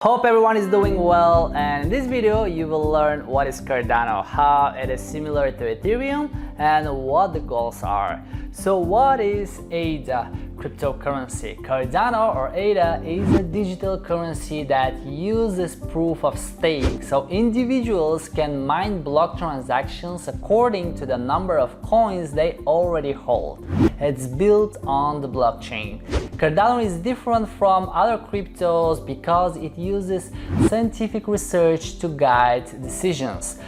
Hope everyone is doing well, and in this video you will learn what is Cardano, how it is similar to Ethereum, and what the goals are. So what is ADA cryptocurrency? Cardano or ADA is a digital currency that uses proof of stake, so individuals can mine block transactions according to the number of coins they already hold. It's built on the blockchain. Cardano is different from other cryptos because it uses scientific research to guide decisions.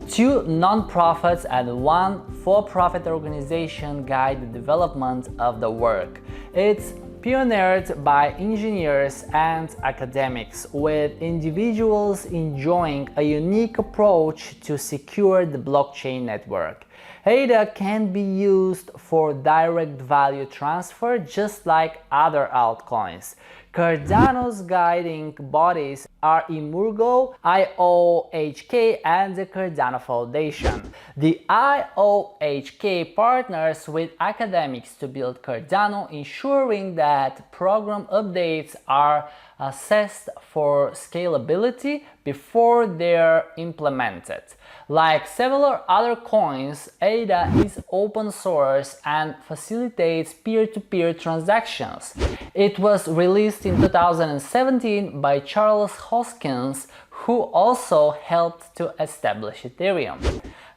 2 non-profits and 1 for-profit organization guide the development of the work. It's pioneered by engineers and academics, with individuals enjoying a unique approach to secure the blockchain network. ADA can be used for direct value transfer just like other altcoins. Cardano's guiding bodies are Emurgo, IOHK, and the Cardano Foundation. The IOHK partners with academics to build Cardano, ensuring that program updates are assessed for scalability before they're implemented. Like several other coins, ADA is open source and facilitates peer-to-peer transactions. It was released in 2017 by Charles Hoskinson, who also helped to establish Ethereum.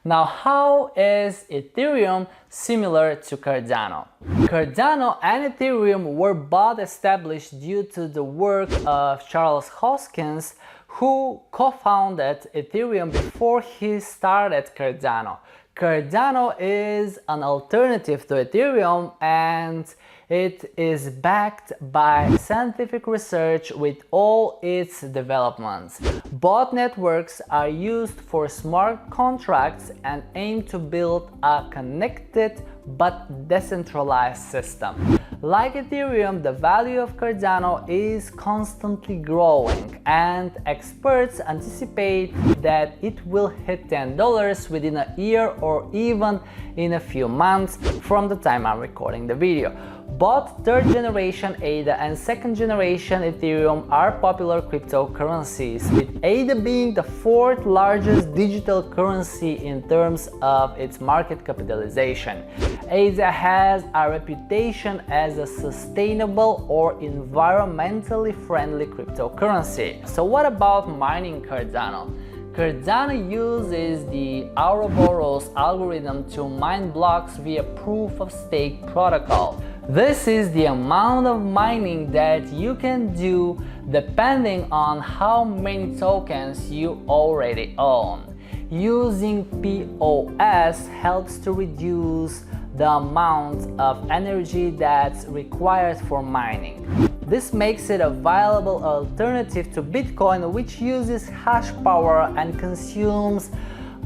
Now, how is Ethereum similar to Cardano? Cardano and Ethereum were both established due to the work of Charles Hoskinson, who co-founded Ethereum before he started Cardano. Cardano is an alternative to Ethereum, and it is backed by scientific research with all its developments. Both networks are used for smart contracts and aim to build a connected but decentralized system. Like Ethereum, the value of Cardano is constantly growing, and experts anticipate that it will hit $10 within a year or even in a few months from the time I'm recording the video. Both 3rd generation ADA and 2nd generation Ethereum are popular cryptocurrencies, with ADA being the 4th largest digital currency in terms of its market capitalization. ADA has a reputation as a sustainable or environmentally friendly cryptocurrency. So what about mining Cardano? Cardano uses the Ouroboros algorithm to mine blocks via proof of stake protocol. This is the amount of mining that you can do depending on how many tokens you already own. Using POS helps to reduce the amount of energy that's required for mining. This makes it a viable alternative to Bitcoin, which uses hash power and consumes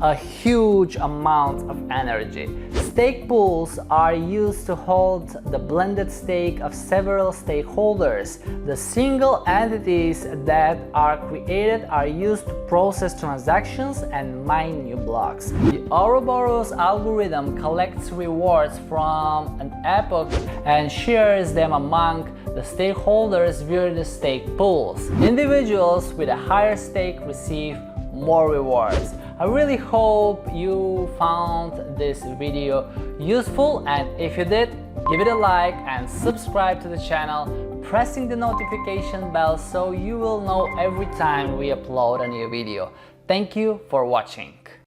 a huge amount of energy. Stake pools are used to hold the blended stake of several stakeholders. The single entities that are created are used to process transactions and mine new blocks. The Ouroboros algorithm collects rewards from an epoch and shares them among the stakeholders via the stake pools. Individuals with a higher stake receive more rewards. I really hope you found this video useful, and if you did, give it a like and subscribe to the channel, pressing the notification bell so you will know every time we upload a new video. Thank you for watching.